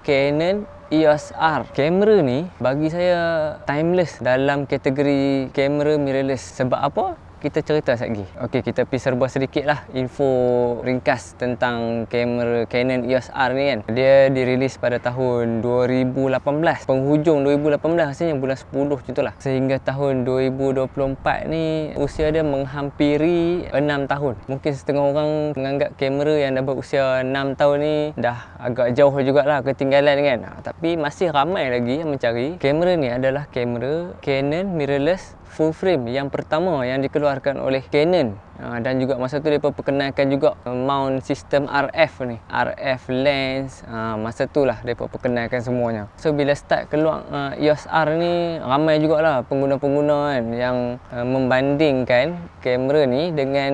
Canon EOS R. Kamera ni bagi saya timeless dalam kategori kamera mirrorless. Sebab apa? Kita cerita sekejap lagi. Okey, kita pergi serba sedikit lah info ringkas tentang kamera Canon EOS R ni kan. Dia dirilis pada tahun 2018, penghujung 2018 rasanya, bulan 10 macam tu lah. Sehingga tahun 2024 ni usia dia menghampiri 6 tahun. Mungkin setengah orang menganggap kamera yang dah berusia 6 tahun ni dah agak jauh jugalah ketinggalan kan. Tapi masih ramai lagi yang mencari. Kamera ni adalah kamera Canon mirrorless full frame yang pertama yang dikeluarkan oleh Canon. Dan juga masa tu mereka perkenalkan juga mount sistem RF ni, RF lens. Masa tu lah mereka perkenalkan semuanya. So bila start keluar EOS R ni, ramai jugalah pengguna-pengguna kan yang membandingkan kamera ni dengan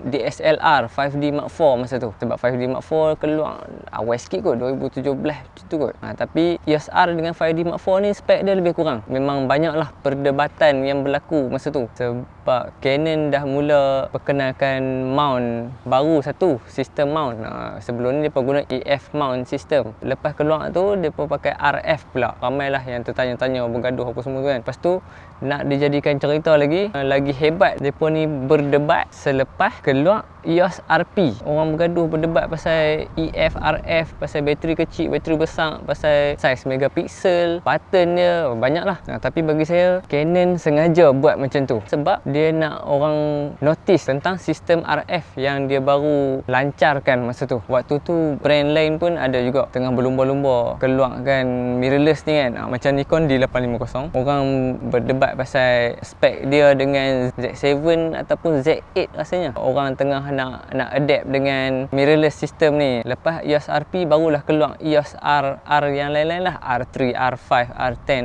DSLR 5D Mark IV masa tu. Sebab 5D Mark IV keluar awal sikit kot, 2017 macam tu kot. Tapi EOS R dengan 5D Mark IV ni spek dia lebih kurang. Memang banyaklah perdebatan yang berlaku masa tu. Sebab Canon dah mula perkenalkan mount baru satu, sistem mount. Sebelum ni dia guna EF mount system. Lepas keluar tu dia pakai RF pula. Ramailah yang tertanya-tanya, bergaduh apa semua tu kan. Lepas tu nak dijadikan cerita lagi hebat, depa ni berdebat selepas keluar EOS RP. Orang bergaduh berdebat pasal EF, RF, pasal bateri kecil, bateri besar, pasal saiz megapiksel, button dia, banyaklah. Tapi bagi saya Canon sengaja buat macam tu sebab dia nak orang notice tentang sistem RF yang dia baru lancarkan masa tu. Waktu tu brand lain pun ada juga tengah berlumba-lumba keluarkan mirrorless ni kan. Macam Nikon D850, orang berdebat pasal spek dia dengan Z7 ataupun Z8 rasanya. Orang tengah nak adapt dengan mirrorless system ni. Lepas EOS RP barulah keluar EOS R yang lain-lain lah, R3, R5, R10,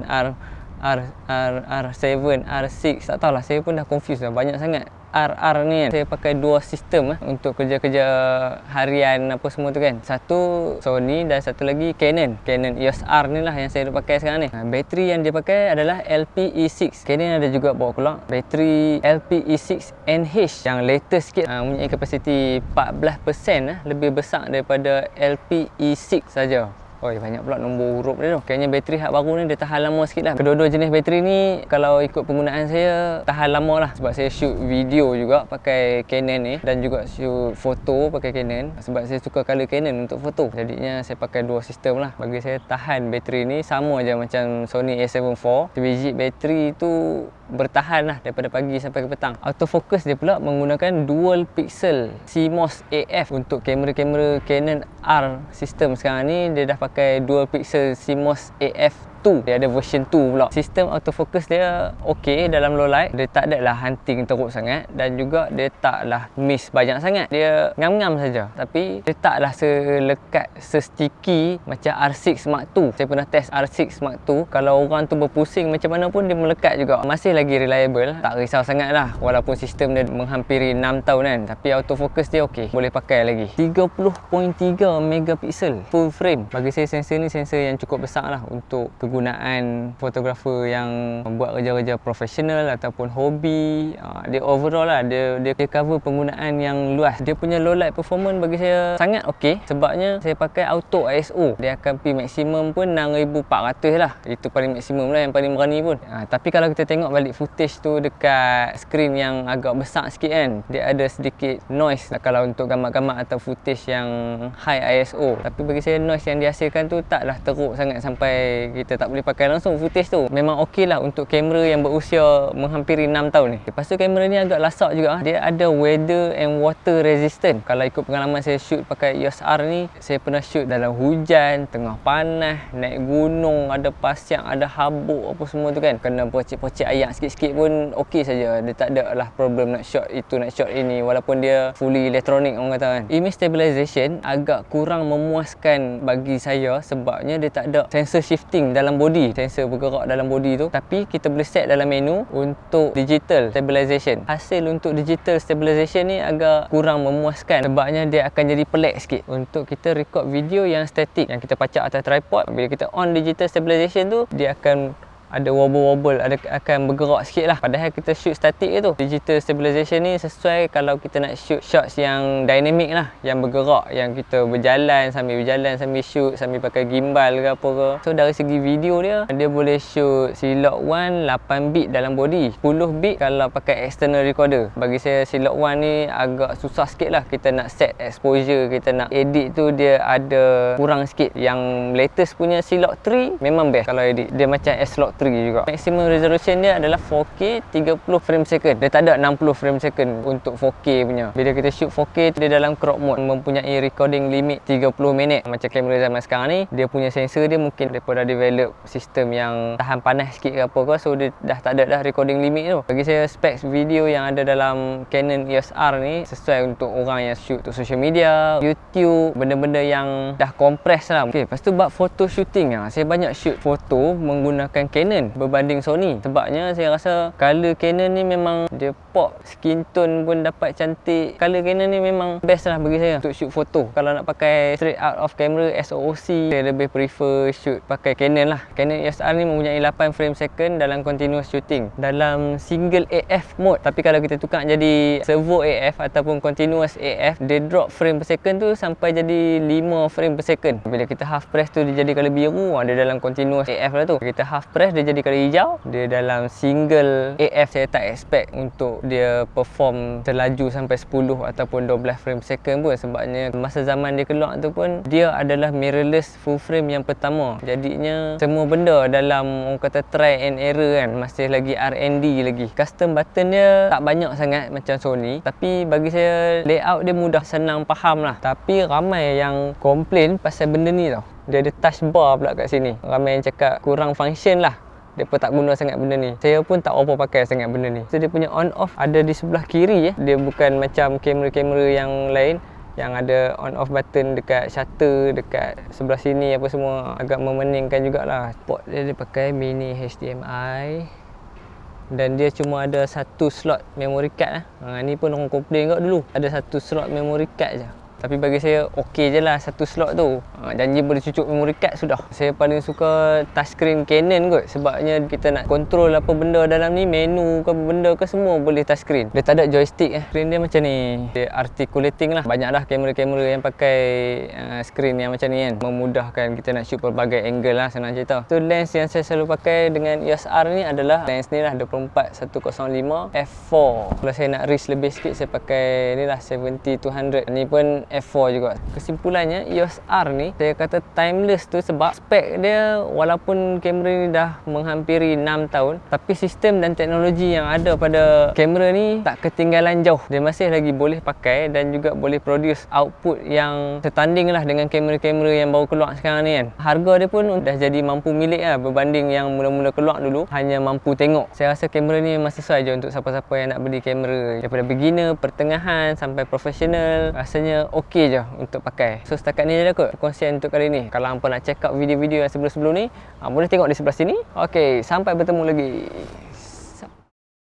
R7, R6. Tak tahulah, saya pun dah confused dah, banyak sangat RR ni kan. Saya pakai dua sistem untuk kerja-kerja harian apa semua tu kan. Satu Sony dan satu lagi Canon EOS R ni lah yang saya pakai sekarang ni. Bateri yang dia pakai adalah LPE6. Canon ada juga bawa keluar bateri LPE6 NH yang latest sikit, mempunyai kapasiti 14% lebih besar daripada LPE6 saja. Banyak pula nombor huruf dia tu. Kayaknya bateri hak baru ni dia tahan lama sikit lah. Kedua-dua jenis bateri ni kalau ikut penggunaan saya tahan lama lah. Sebab saya shoot video juga pakai Canon ni dan juga shoot foto pakai Canon. Sebab saya suka color Canon untuk foto. Jadinya saya pakai dua sistem lah. Bagi saya tahan bateri ni sama je macam Sony A7 IV. Sebiji bateri tu bertahan lah daripada pagi sampai ke petang. Autofocus dia pula menggunakan dual pixel CMOS AF. Untuk kamera-kamera Canon R sistem sekarang ni dia dah pakai dual pixel CMOS AF 2. Dia ada version 2 pula. Sistem autofocus dia okey dalam low light. Dia tak adalah hunting teruk sangat dan juga dia taklah miss banyak sangat. Dia ngam-ngam saja. Tapi dia taklah selekat, sesticky macam R6 Mark II. Saya pernah test R6 Mark II. Kalau orang tu berpusing macam mana pun dia melekat juga. Masih lagi reliable. Tak risau sangat lah. Walaupun sistem dia menghampiri 6 tahun kan. Tapi autofocus dia okey. Boleh pakai lagi. 30.3 megapiksel full frame. Bagi saya sensor ni sensor yang cukup besar lah untuk kegunaan fotografer yang membuat kerja-kerja profesional ataupun hobi. Dia overall lah, dia cover penggunaan yang luas. Dia punya low light performance bagi saya sangat okey. Sebabnya saya pakai auto ISO. Dia akan pergi maksimum pun 6400 lah. Itu paling maksimum lah, yang paling berani pun. Tapi kalau kita tengok balik footage tu dekat screen yang agak besar sikit kan, dia ada sedikit noise kalau untuk gambar-gambar atau footage yang high ISO. Tapi bagi saya noise yang dihasilkan tu taklah teruk sangat sampai kita tak boleh pakai langsung footage tu. Memang okey lah untuk kamera yang berusia menghampiri 6 tahun ni. Lepas tu kamera ni agak lasak juga. Dia ada weather and water resistant. Kalau ikut pengalaman saya shoot pakai EOS R ni, saya pernah shoot dalam hujan, tengah panas, naik gunung, ada pasir, ada habuk apa semua tu kan. Kena percik-percik ayak sikit-sikit pun okey saja. Dia tak ada lah problem nak shot itu, nak shot ini, walaupun dia fully elektronik orang kata kan. Image stabilization agak kurang memuaskan bagi saya sebabnya dia tak ada sensor shifting dalam body, sensor bergerak dalam body tu. Tapi kita boleh set dalam menu untuk digital stabilization. Hasil untuk digital stabilization ni agak kurang memuaskan sebabnya dia akan jadi pelik sikit untuk kita record video yang static, yang kita pacak atas tripod. Bila kita on digital stabilization tu, dia akan ada wobble-wobble, akan bergerak sikit lah. Padahal kita shoot static je tu. Digital stabilization ni sesuai kalau kita nak shoot shots yang dynamic lah, yang bergerak, yang kita berjalan sambil shoot, sambil pakai gimbal ke apa ke. So dari segi video dia boleh shoot Silog One 8 bit dalam body, 10 bit kalau pakai external recorder. Bagi saya Silog One ni agak susah sikit lah. Kita nak set exposure, kita nak edit tu dia ada kurang sikit. Yang latest punya Silog 3 memang best kalau edit. Dia macam S-Log 3 juga. Maximum resolution dia adalah 4K 30 frame second. Dia tak ada 60 frame second untuk 4K punya. Bila kita shoot 4K dia dalam crop mode, mempunyai recording limit 30 minit. Macam kamera zaman sekarang ni, dia punya sensor dia mungkin mereka dah develop sistem yang tahan panas sikit ke apa ke, so dia dah tak ada dah recording limit tu. Bagi saya specs video yang ada dalam Canon EOS R ni sesuai untuk orang yang shoot untuk social media, YouTube, benda-benda yang dah compress lah. Okay, lepas tu bab photo shooting lah. Saya banyak shoot foto menggunakan Canon berbanding Sony. Sebabnya saya rasa color Canon ni memang dia pop, skin tone pun dapat cantik. Color Canon ni memang best lah bagi saya untuk shoot foto. Kalau nak pakai straight out of camera SOOC, saya lebih prefer shoot pakai Canon lah. Canon EOS R ni mempunyai 8 frame second dalam continuous shooting, dalam single AF mode. Tapi kalau kita tukar jadi servo AF ataupun continuous AF, dia drop frame per second tu sampai jadi 5 frame per second. Bila kita half press tu dia jadi colour biru, dia dalam continuous AF lah tu. Kita half press dia jadi colour hijau, dia dalam single AF. Saya tak expect untuk dia perform terlaju sampai 10 ataupun 12 frame per second pun, sebabnya masa zaman dia keluar tu pun dia adalah mirrorless full frame yang pertama. Jadinya semua benda dalam orang kata try and error kan, masih lagi R&D lagi. Custom button dia tak banyak sangat macam Sony, tapi bagi saya layout dia mudah, senang faham lah. Tapi ramai yang komplain pasal benda ni tau. Dia ada touch bar pula kat sini. Ramai yang cakap kurang function lah, dia pun tak guna sangat benda ni. Saya pun tak apa pakai sangat benda ni. So dia punya on off ada di sebelah kiri. Dia bukan macam kamera-kamera yang lain yang ada on off button dekat shutter, dekat sebelah sini apa semua. Agak memeningkan jugalah. Port dia pakai mini HDMI dan dia cuma ada satu slot memory card lah. Ni pun orang komplain kat dulu, ada satu slot memory card je. Tapi bagi saya okey je lah satu slot tu. Janji boleh cucuk memory card sudah. Saya paling suka touchscreen Canon kot, sebabnya kita nak kontrol apa benda dalam ni, menu ke apa benda ke semua boleh touchscreen. Dia tak ada joystick. Screen dia macam ni, dia articulating lah. Banyak dah kamera-kamera yang pakai screen yang macam ni kan, memudahkan kita nak shoot pelbagai angle lah, senang cerita. So lens yang saya selalu pakai dengan EOS R ni adalah lens ni lah, 24-105 f4. Kalau saya nak risk lebih sikit, saya pakai ni lah 70-200. Ni pun f4 juga. Kesimpulannya EOS R ni saya kata timeless tu sebab spek dia, walaupun kamera ni dah menghampiri 6 tahun, tapi sistem dan teknologi yang ada pada kamera ni tak ketinggalan jauh. Dia masih lagi boleh pakai dan juga boleh produce output yang setanding lah dengan kamera-kamera yang baru keluar sekarang ni kan. Harga dia pun dah jadi mampu milik lah, berbanding yang mula-mula keluar dulu hanya mampu tengok. Saya rasa kamera ni memang sesuai je untuk siapa-siapa yang nak beli kamera, daripada beginner, pertengahan sampai profesional. Rasanya okey je untuk pakai. So setakat ni je lah kot perkongsian untuk kali ni. Kalau hampa nak check out video-video yang sebelum-sebelum ni, boleh tengok di sebelah sini. Okey, sampai bertemu lagi.